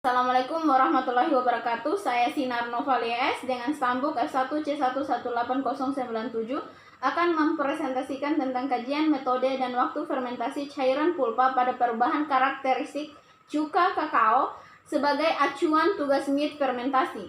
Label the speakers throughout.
Speaker 1: Assalamualaikum warahmatullahi wabarakatuh. Saya Sinar Novalia S dengan stambuk F1C118097 akan mempresentasikan tentang kajian metode dan waktu fermentasi cairan pulpa pada perubahan karakteristik cuka kakao sebagai acuan tugas MIT fermentasi.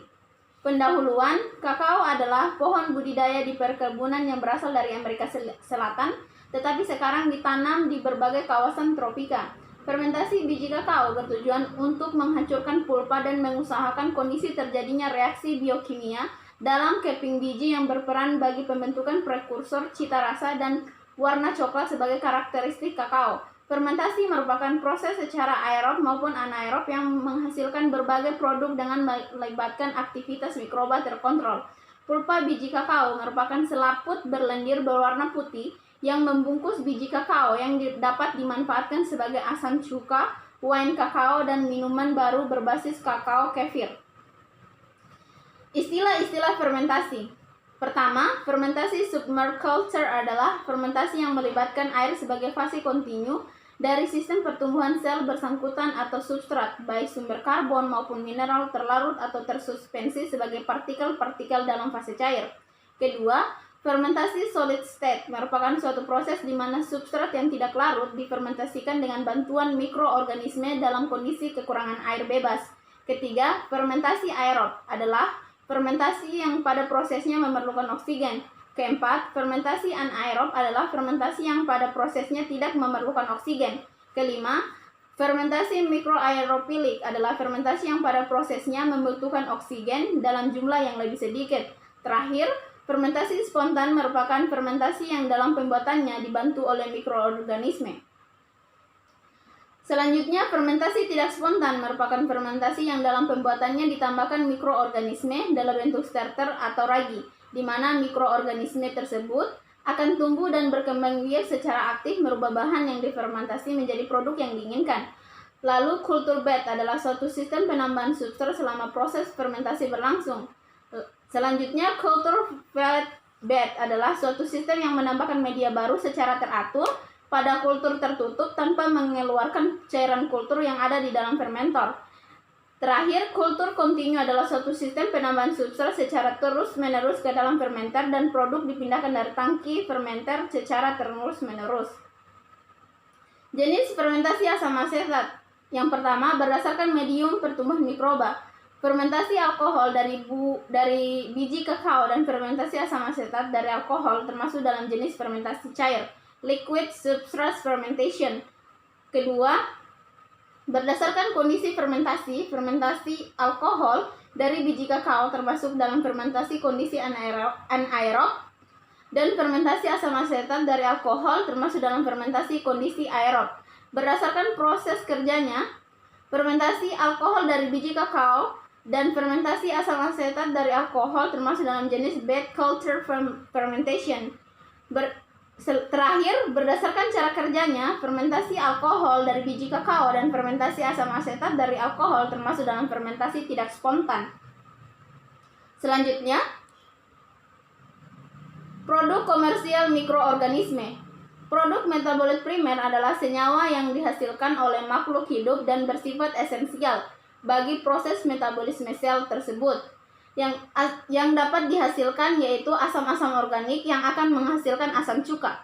Speaker 1: Pendahuluan, kakao adalah pohon budidaya di perkebunan yang berasal dari Amerika Selatan, tetapi sekarang ditanam di berbagai kawasan tropika. Fermentasi biji kakao bertujuan untuk menghancurkan pulpa dan mengusahakan kondisi terjadinya reaksi biokimia dalam keping biji yang berperan bagi pembentukan prekursor cita rasa dan warna coklat sebagai karakteristik kakao. Fermentasi merupakan proses secara aerob maupun anaerob yang menghasilkan berbagai produk dengan melibatkan aktivitas mikroba terkontrol. Pulpa biji kakao merupakan selaput berlendir berwarna putih yang membungkus biji kakao yang dapat dimanfaatkan sebagai asam cuka, wine kakao, dan minuman baru berbasis kakao kefir. Istilah-istilah fermentasi. Pertama, fermentasi submerged culture adalah fermentasi yang melibatkan air sebagai fase kontinu dari sistem pertumbuhan sel bersangkutan atau substrat, baik sumber karbon maupun mineral terlarut atau tersuspensi sebagai partikel-partikel dalam fase cair. Kedua, fermentasi solid state merupakan suatu proses di mana substrat yang tidak larut difermentasikan dengan bantuan mikroorganisme dalam kondisi kekurangan air bebas. Ketiga, fermentasi aerob adalah fermentasi yang pada prosesnya memerlukan oksigen. Keempat, fermentasi anaerob adalah fermentasi yang pada prosesnya tidak memerlukan oksigen. Kelima, fermentasi mikroaerofilik adalah fermentasi yang pada prosesnya membutuhkan oksigen dalam jumlah yang lebih sedikit. Terakhir, fermentasi spontan merupakan fermentasi yang dalam pembuatannya dibantu oleh mikroorganisme. Selanjutnya, fermentasi tidak spontan merupakan fermentasi yang dalam pembuatannya ditambahkan mikroorganisme dalam bentuk starter atau ragi, di mana mikroorganisme tersebut akan tumbuh dan berkembang biak secara aktif merubah bahan yang difermentasi menjadi produk yang diinginkan. Lalu, culture bed adalah suatu sistem penambahan substrat selama proses fermentasi berlangsung. Selanjutnya, culture fed bed adalah suatu sistem yang menambahkan media baru secara teratur pada kultur tertutup tanpa mengeluarkan cairan kultur yang ada di dalam fermentor. Terakhir, kultur kontinu adalah suatu sistem penambahan substrat secara terus-menerus ke dalam fermenter dan produk dipindahkan dari tangki fermenter secara terus-menerus. Jenis fermentasi asam asetat. Yang pertama, berdasarkan medium pertumbuhan mikroba. Fermentasi alkohol dari biji kakao dan fermentasi asam asetat dari alkohol termasuk dalam jenis fermentasi cair, liquid substrate fermentation. Kedua, berdasarkan kondisi fermentasi alkohol dari biji kakao termasuk dalam fermentasi kondisi anaerob dan fermentasi asam asetat dari alkohol termasuk dalam fermentasi kondisi aerob. Berdasarkan proses kerjanya, fermentasi alkohol dari biji kakao dan fermentasi asam asetat dari alkohol termasuk dalam jenis bed culture fermentation. Terakhir, berdasarkan cara kerjanya, fermentasi alkohol dari biji kakao dan fermentasi asam asetat dari alkohol termasuk dalam fermentasi tidak spontan. Selanjutnya, produk komersial mikroorganisme. Produk metabolit primer adalah senyawa yang dihasilkan oleh makhluk hidup dan bersifat esensial bagi proses metabolisme sel tersebut. Yang dapat dihasilkan yaitu asam-asam organik yang akan menghasilkan asam cuka.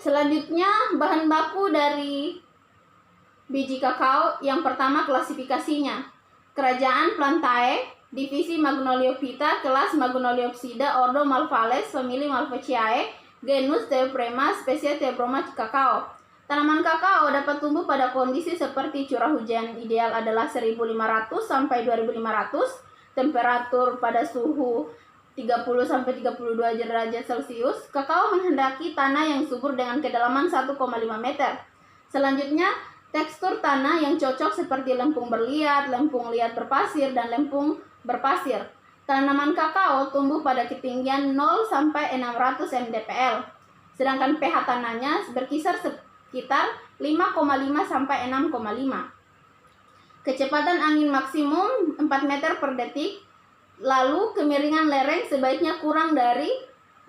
Speaker 1: Selanjutnya, bahan baku dari biji kakao. Yang pertama, klasifikasinya. Kerajaan Plantae, divisi Magnoliophyta, kelas Magnoliopsida, ordo Malvales, famili Malvaceae, genus Theoprema, spesies Theobroma kakao. Tanaman kakao dapat tumbuh pada kondisi seperti curah hujan ideal adalah 1500 sampai 2500, temperatur pada suhu 30 sampai 32 derajat Celcius. Kakao menghendaki tanah yang subur dengan kedalaman 1,5 meter. Selanjutnya, tekstur tanah yang cocok seperti lempung berliat, lempung liat berpasir, dan lempung berpasir. Tanaman kakao tumbuh pada ketinggian 0 sampai 600 mdpl. Sedangkan pH tanahnya berkisar sekitar 5,5 sampai 6,5. Kecepatan angin maksimum 4 meter per detik. Lalu kemiringan lereng sebaiknya kurang dari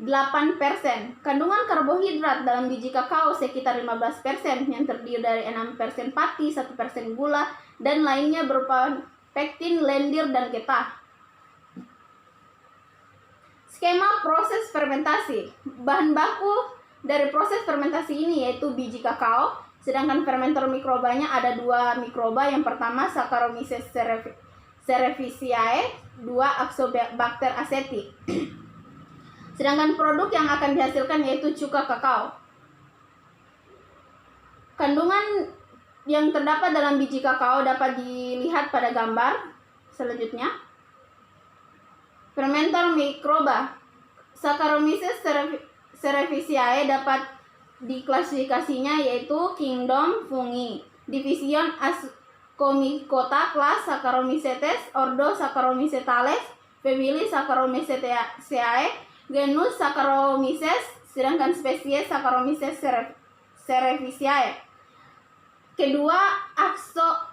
Speaker 1: 8%. Kandungan karbohidrat dalam biji kakao sekitar 15% yang terdiri dari 6% pati, 1% gula, dan lainnya berupa pektin, lendir, dan getah. Skema proses fermentasi. Bahan baku dari proses fermentasi ini yaitu biji kakao, sedangkan fermenter mikrobanya ada 2 mikroba. Yang pertama Saccharomyces cerevisiae, 2 Actobacter aceti. Sedangkan produk yang akan dihasilkan yaitu cuka kakao. Kandungan yang terdapat dalam biji kakao dapat dilihat pada gambar selanjutnya. Fermenter mikroba. Saccharomyces cerevisiae dapat diklasifikasinya yaitu Kingdom Fungi, Division Ascomycota, kelas Saccharomycetes, ordo Saccharomycetales, family Saccharomycetaceae, genus Saccharomyces, sedangkan spesies Saccharomyces cerevisiae. Kedua,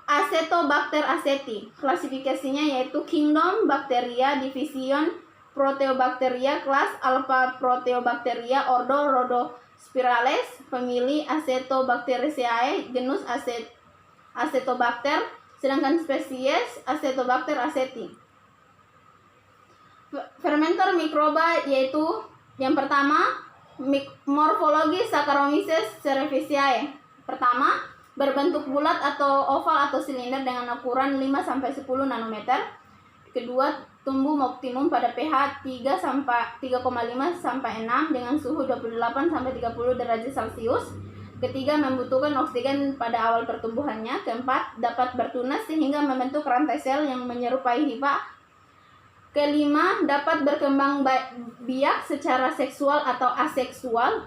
Speaker 1: Acetobacter aceti. Klasifikasinya yaitu Kingdom Bacteria, Division Proteobacteria, kelas Alpha Proteobacteria, ordo Rhodospirales, family Acetobacteriaceae, genus Acetobacter, sedangkan spesies Acetobacter aceti. Fermenter mikroba yaitu yang pertama morfologi Saccharomyces cerevisiae. Pertama, berbentuk bulat atau oval atau silinder dengan ukuran 5-10 nanometer. Kedua, tumbuh optimum pada pH 3,5 sampai 6 dengan suhu 28 sampai 30 derajat Celcius. Ketiga, membutuhkan oksigen pada awal pertumbuhannya. Keempat, dapat bertunas sehingga membentuk rantai sel yang menyerupai hifa. Kelima, dapat berkembang biak secara seksual atau aseksual.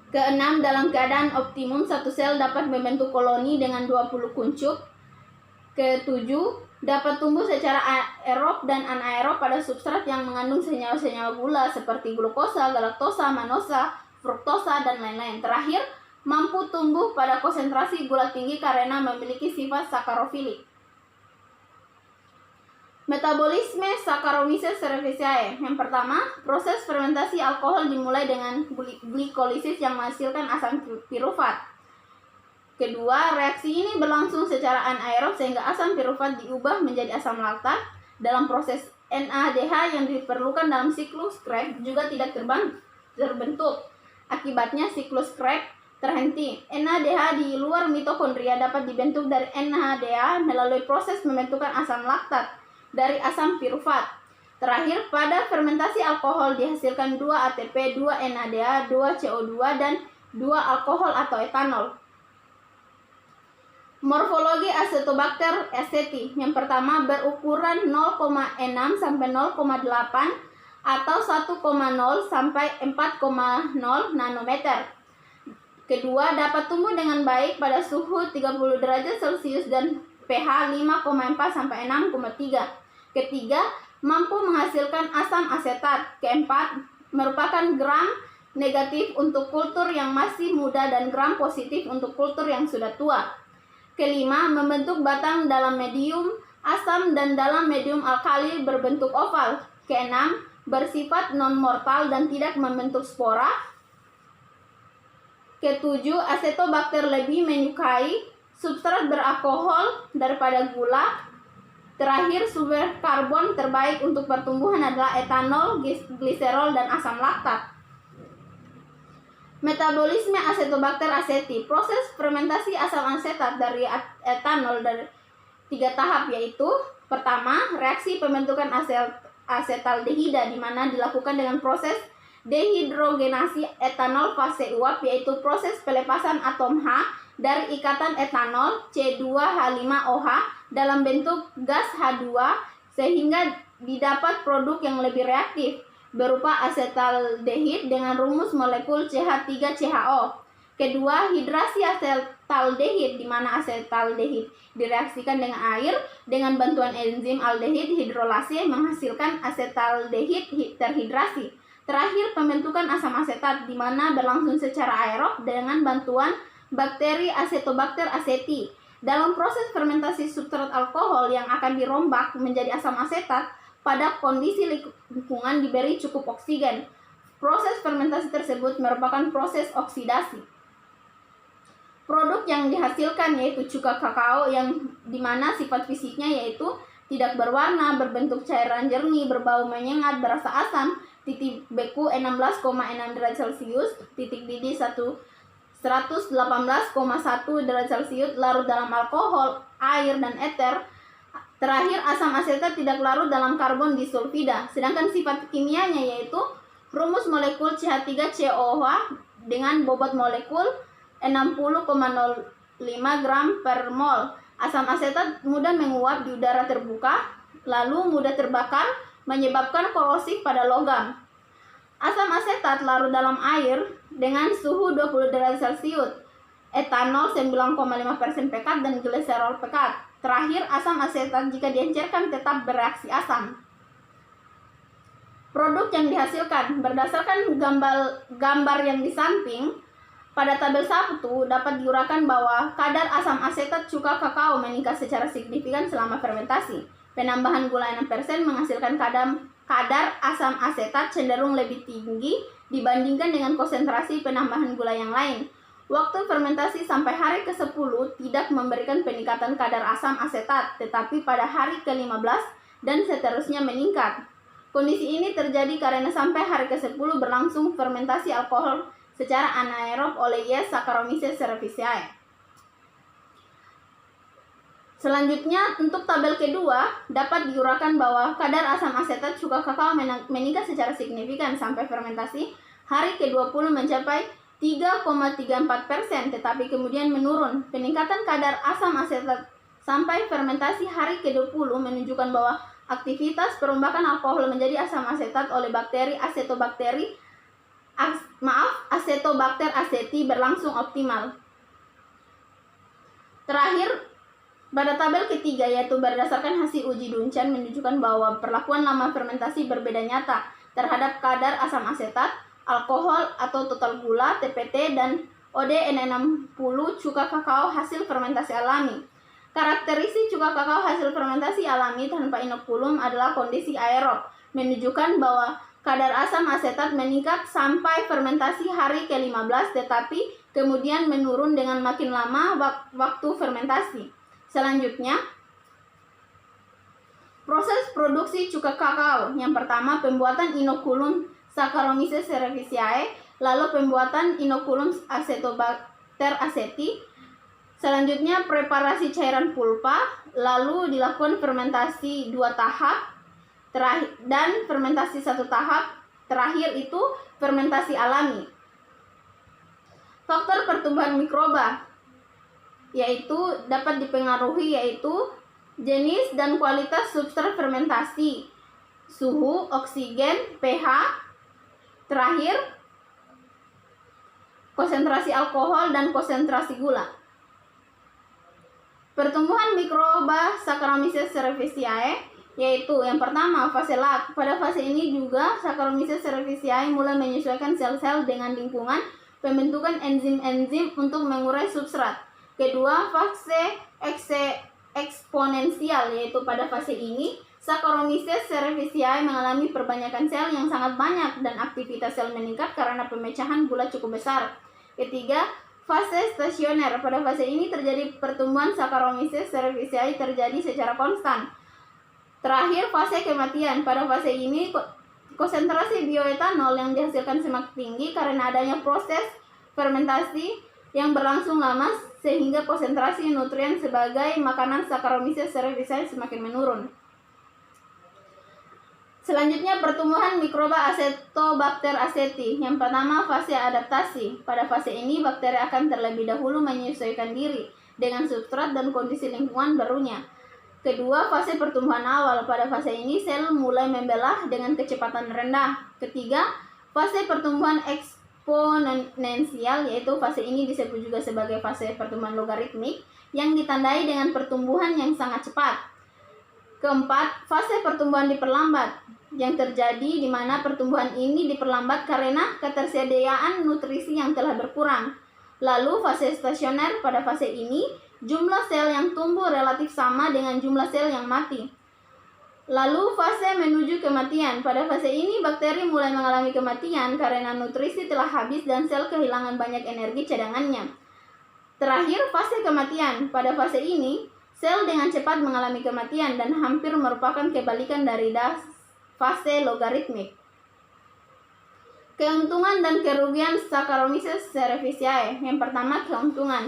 Speaker 1: Keenam, dalam keadaan optimum satu sel dapat membentuk koloni dengan 20 kuncup. Ketujuh, dapat tumbuh secara aerob dan anaerob pada substrat yang mengandung senyawa-senyawa gula seperti glukosa, galaktosa, manosa, fruktosa, dan lain-lain. Terakhir, mampu tumbuh pada konsentrasi gula tinggi karena memiliki sifat sakarofilik. Metabolisme Saccharomyces cerevisiae. Yang pertama, proses fermentasi alkohol dimulai dengan glikolisis yang menghasilkan asam pirufat. Kedua, reaksi ini berlangsung secara anaerob sehingga asam pirufat diubah menjadi asam laktat. Dalam proses NADH yang diperlukan dalam siklus Krebs juga tidak terbentuk. Akibatnya siklus Krebs terhenti. NADH di luar mitokondria dapat dibentuk dari NADH melalui proses pembentukan asam laktat dari asam pirufat. Terakhir, pada fermentasi alkohol dihasilkan 2 ATP, 2 NADH, 2 CO2, dan 2 alkohol atau etanol. Morfologi Acetobacter aceti. Yang pertama, berukuran 0,6 sampai 0,8 atau 1,0 sampai 4,0 nanometer. Kedua, dapat tumbuh dengan baik pada suhu 30 derajat Celcius dan pH 5,4 sampai 6,3. Ketiga, mampu menghasilkan asam asetat. Keempat, merupakan gram negatif untuk kultur yang masih muda dan gram positif untuk kultur yang sudah tua. Kelima, membentuk batang dalam medium asam dan dalam medium alkali berbentuk oval. Keenam, bersifat non-mortal dan tidak membentuk spora. Ketujuh, Acetobacter lebih menyukai substrat beralkohol daripada gula. Terakhir, sumber karbon terbaik untuk pertumbuhan adalah etanol, gliserol, dan asam laktat. Metabolisme Acetobacter aceti. Proses fermentasi asam asetat dari etanol dari 3 tahap yaitu: pertama, reaksi pembentukan asetaldehida di mana dilakukan dengan proses dehidrogenasi etanol fase uap, yaitu proses pelepasan atom H dari ikatan etanol C2H5OH dalam bentuk gas H2 sehingga didapat produk yang lebih reaktif berupa asetaldehid dengan rumus molekul CH3CHO. Kedua, hidrasi asetaldehid di mana asetaldehid direaksikan dengan air dengan bantuan enzim aldehid hidrolase menghasilkan asetaldehid terhidrasi. Terakhir, pembentukan asam asetat di mana berlangsung secara aerob dengan bantuan bakteri Acetobacter aceti. Dalam proses fermentasi substrat alkohol yang akan dirombak menjadi asam asetat, pada kondisi lingkungan diberi cukup oksigen. Proses fermentasi tersebut merupakan proses oksidasi. Produk yang dihasilkan yaitu cuka kakao yang dimana sifat fisiknya yaitu tidak berwarna, berbentuk cairan jernih, berbau menyengat, berasa asam, titik beku 16,6 derajat Celcius, titik didih 118,1 derajat Celcius, larut dalam alkohol, air, dan eter. Terakhir, asam asetat tidak larut dalam karbon disulfida. Sedangkan sifat kimianya yaitu rumus molekul CH3COOH dengan bobot molekul 60,05 gram per mol. Asam asetat mudah menguap di udara terbuka, lalu mudah terbakar, menyebabkan korosif pada logam. Asam asetat larut dalam air dengan suhu 20 derajat Celcius. Etanol 9,5% pekat dan gliserol pekat. Terakhir, asam asetat jika diencerkan tetap bereaksi asam. Produk yang dihasilkan berdasarkan gambar yang di samping, pada tabel 1 dapat diuraikan bahwa kadar asam asetat cuka kakao meningkat secara signifikan selama fermentasi. Penambahan gula 6% menghasilkan kadar asam asetat cenderung lebih tinggi dibandingkan dengan konsentrasi penambahan gula yang lain. Waktu fermentasi sampai hari ke-10 tidak memberikan peningkatan kadar asam asetat, tetapi pada hari ke-15 dan seterusnya meningkat. Kondisi ini terjadi karena sampai hari ke-10 berlangsung fermentasi alkohol secara anaerob oleh yeast Saccharomyces cerevisiae. Selanjutnya, untuk tabel kedua, dapat diuraikan bahwa kadar asam asetat cuka kakao meningkat secara signifikan sampai fermentasi hari ke-20 mencapai 3,34%, tetapi kemudian menurun. Peningkatan kadar asam asetat sampai fermentasi hari ke-20 menunjukkan bahwa aktivitas perombakan alkohol menjadi asam asetat oleh bakteri Acetobacter aceti berlangsung optimal. Terakhir, pada tabel ketiga yaitu berdasarkan hasil uji Duncan menunjukkan bahwa perlakuan lama fermentasi berbeda nyata terhadap kadar asam asetat, alkohol atau total gula, TPT, dan ODN60 cuka kakao hasil fermentasi alami. Karakteristik cuka kakao hasil fermentasi alami tanpa inokulum adalah kondisi aerob, menunjukkan bahwa kadar asam asetat meningkat sampai fermentasi hari ke-15 tetapi kemudian menurun dengan makin lama waktu fermentasi. Selanjutnya, proses produksi cuka kakao. Yang pertama, pembuatan inokulum Saccharomyces cerevisiae, lalu pembuatan inokulum Acetobacter aceti. Selanjutnya, preparasi cairan pulpa, lalu dilakukan fermentasi 2 tahap, dan fermentasi 1 tahap. Terakhir itu fermentasi alami. Faktor pertumbuhan mikroba yaitu dapat dipengaruhi yaitu jenis dan kualitas substrat fermentasi, suhu, oksigen, pH. Terakhir, konsentrasi alkohol dan konsentrasi gula. Pertumbuhan mikroba Saccharomyces cerevisiae yaitu yang pertama fase lag. Pada fase ini juga Saccharomyces cerevisiae mulai menyesuaikan sel-sel dengan lingkungan, pembentukan enzim-enzim untuk mengurai substrat. Kedua, fase eksponensial yaitu pada fase ini Saccharomyces cerevisiae mengalami perbanyakan sel yang sangat banyak dan aktivitas sel meningkat karena pemecahan gula cukup besar. Ketiga, fase stasioner. Pada fase ini terjadi pertumbuhan Saccharomyces cerevisiae terjadi secara konstan. Terakhir, fase kematian. Pada fase ini konsentrasi bioetanol yang dihasilkan semakin tinggi karena adanya proses fermentasi yang berlangsung lama sehingga konsentrasi nutrien sebagai makanan Saccharomyces cerevisiae semakin menurun. Selanjutnya, pertumbuhan mikroba Acetobacter aceti. Yang pertama, fase adaptasi. Pada fase ini, bakteri akan terlebih dahulu menyesuaikan diri dengan substrat dan kondisi lingkungan barunya. Kedua, fase pertumbuhan awal. Pada fase ini, sel mulai membelah dengan kecepatan rendah. Ketiga, fase pertumbuhan eksponensial, yaitu fase ini disebut juga sebagai fase pertumbuhan logaritmik yang ditandai dengan pertumbuhan yang sangat cepat. Keempat, fase pertumbuhan diperlambat yang terjadi di mana pertumbuhan ini diperlambat karena ketersediaan nutrisi yang telah berkurang. Lalu fase stasioner. Pada fase ini jumlah sel yang tumbuh relatif sama dengan jumlah sel yang mati. Lalu fase menuju kematian. Pada fase ini bakteri mulai mengalami kematian karena nutrisi telah habis dan sel kehilangan banyak energi cadangannya. Terakhir, fase kematian. Pada fase ini, sel dengan cepat mengalami kematian dan hampir merupakan kebalikan dari fase logaritmik. Keuntungan dan kerugian Saccharomyces cerevisiae. Yang pertama, keuntungan.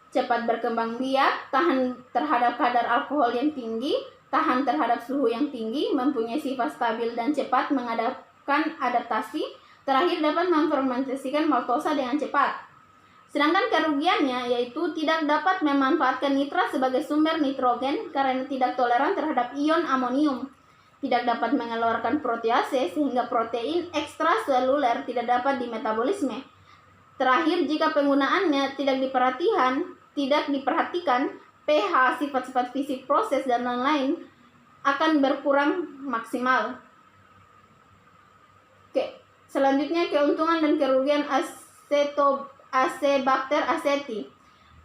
Speaker 1: Cepat berkembang biak, tahan terhadap kadar alkohol yang tinggi, tahan terhadap suhu yang tinggi, mempunyai sifat stabil dan cepat mengadakan adaptasi. Terakhir, dapat memfermentasikan maltosa dengan cepat. Sedangkan kerugiannya yaitu tidak dapat memanfaatkan nitrat sebagai sumber nitrogen karena tidak toleran terhadap ion amonium. Tidak dapat mengeluarkan protease sehingga protein ekstraseluler tidak dapat dimetabolisme. Terakhir, jika penggunaannya tidak diperhatikan, pH, sifat-sifat fisik proses, dan lain-lain akan berkurang maksimal. Selanjutnya, keuntungan dan kerugian Acebacter aceti.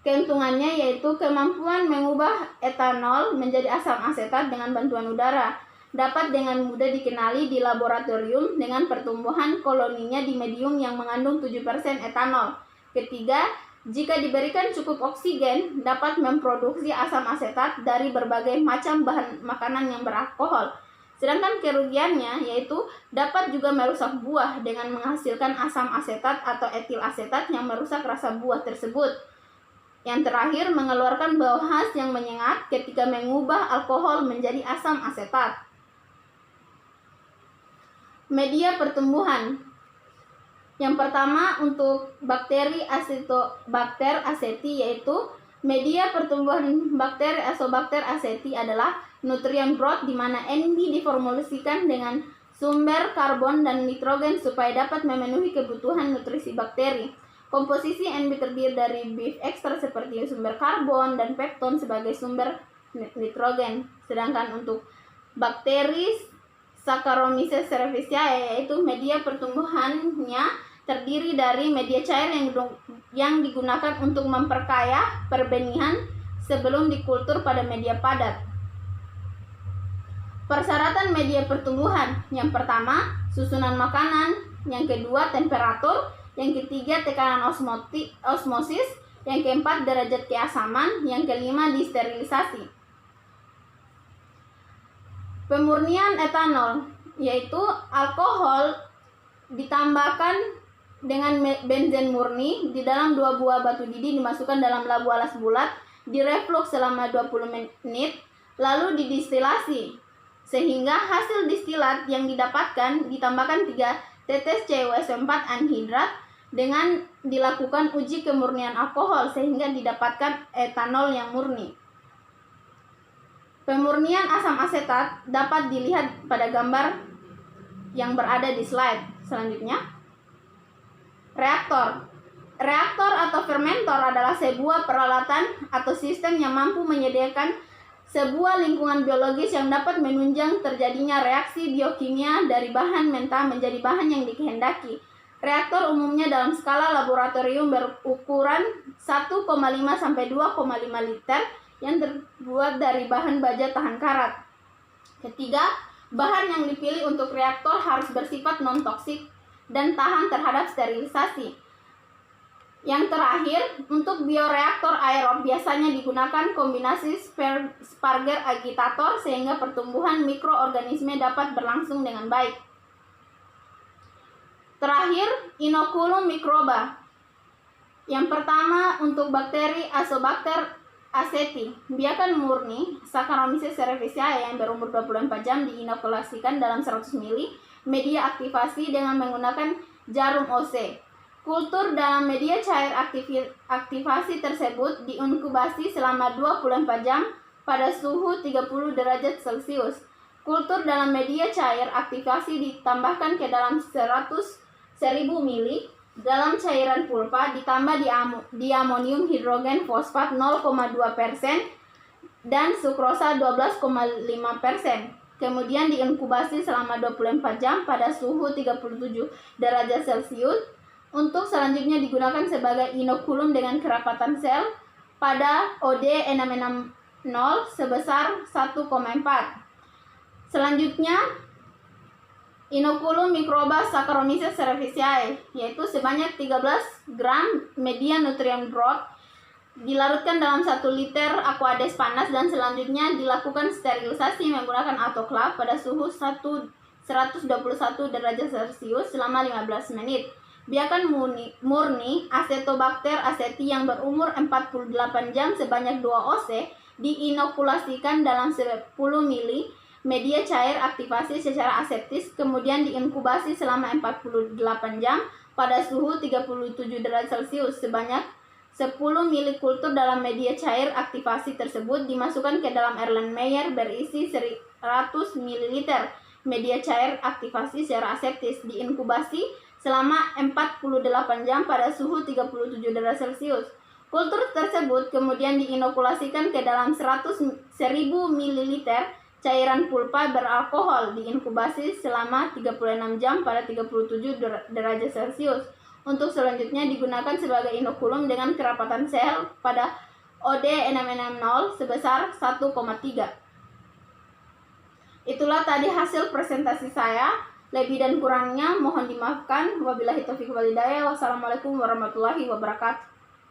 Speaker 1: Keuntungannya yaitu kemampuan mengubah etanol menjadi asam asetat dengan bantuan udara. Dapat dengan mudah dikenali di laboratorium dengan pertumbuhan koloninya di medium yang mengandung 7% etanol. Ketiga, jika diberikan cukup oksigen, dapat memproduksi asam asetat dari berbagai macam bahan makanan yang beralkohol. Sedangkan kerugiannya yaitu dapat juga merusak buah dengan menghasilkan asam asetat atau etil asetat yang merusak rasa buah tersebut. Yang terakhir, mengeluarkan bau khas yang menyengat ketika mengubah alkohol menjadi asam asetat. Media pertumbuhan. Yang pertama untuk bakteri Acetobacter aceti yaitu media pertumbuhan bakteri Acetobacter aceti adalah nutrient broth di mana NB diformulasikan dengan sumber karbon dan nitrogen supaya dapat memenuhi kebutuhan nutrisi bakteri. Komposisi NB terdiri dari beef extract seperti sumber karbon dan pepton sebagai sumber nitrogen. Sedangkan untuk bakteri Saccharomyces cerevisiae yaitu media pertumbuhannya terdiri dari media cair yang digunakan untuk memperkaya perbenihan sebelum dikultur pada media padat. Persyaratan media pertumbuhan. Yang pertama, susunan makanan. Yang kedua, temperatur. Yang ketiga, tekanan osmosis. Yang keempat, derajat keasaman. Yang kelima, disterilisasi. Pemurnian etanol, yaitu alkohol ditambahkan dengan benzen murni di dalam 2 buah batu didi dimasukkan dalam labu alas bulat, direflux selama 20 menit, lalu didistilasi. Sehingga hasil distilat yang didapatkan ditambahkan 3 tetes CuSO4 anhidrat dengan dilakukan uji kemurnian alkohol sehingga didapatkan etanol yang murni. Pemurnian asam asetat dapat dilihat pada gambar yang berada di slide selanjutnya. Reaktor. Reaktor atau fermentor adalah sebuah peralatan atau sistem yang mampu menyediakan sebuah lingkungan biologis yang dapat menunjang terjadinya reaksi biokimia dari bahan mentah menjadi bahan yang dikehendaki. Reaktor umumnya dalam skala laboratorium berukuran 1,5 sampai 2,5 liter yang terbuat dari bahan baja tahan karat. Ketiga, bahan yang dipilih untuk reaktor harus bersifat non-toksik dan tahan terhadap sterilisasi. Yang terakhir, untuk bioreaktor aerob biasanya digunakan kombinasi Sparger agitator sehingga pertumbuhan mikroorganisme dapat berlangsung dengan baik. Terakhir, inokulum mikroba. Yang pertama untuk bakteri Acetobacter aceti, biakan murni Saccharomyces cerevisiae yang berumur 24 jam diinokulasikan dalam 100 ml media aktivasi dengan menggunakan jarum OC. Kultur dalam media cair aktivasi tersebut diinkubasi selama 24 jam pada suhu 30 derajat Celcius. Kultur dalam media cair aktivasi ditambahkan ke dalam 1000 ml dalam cairan pulpa ditambah diamonium hidrogen fosfat 0,2% dan sukrosa 12,5%. Kemudian diinkubasi selama 24 jam pada suhu 37 derajat Celcius untuk selanjutnya digunakan sebagai inokulum dengan kerapatan sel pada OD660 sebesar 1,4. Selanjutnya, inokulum Microba Saccharomyces cerevisiae, yaitu sebanyak 13 gram media nutrient broth dilarutkan dalam 1 liter aquades panas dan selanjutnya dilakukan sterilisasi menggunakan autoclave pada suhu 121 derajat Celcius selama 15 menit. Biarkan murni Acetobacter aceti yang berumur 48 jam sebanyak 2 oz diinokulasikan dalam 10 ml media cair aktivasi secara aseptis, kemudian diinkubasi selama 48 jam pada suhu 37 derajat Celcius. Sebanyak 10 ml kultur dalam media cair aktivasi tersebut dimasukkan ke dalam Erlenmeyer berisi 100 ml media cair aktivasi secara aseptis, diinkubasi selama 48 jam pada suhu 37 derajat Celcius. Kultur tersebut kemudian diinokulasikan ke dalam 1000 ml cairan pulpa beralkohol, diinkubasi selama 36 jam pada 37 derajat Celcius. Untuk selanjutnya digunakan sebagai inokulum dengan kerapatan sel pada OD660 sebesar 1,3. Itulah tadi hasil presentasi saya. Lebih dan kurangnya mohon dimaafkan. Wabillahi taufiq wal hidayah. Wassalamualaikum warahmatullahi wabarakatuh.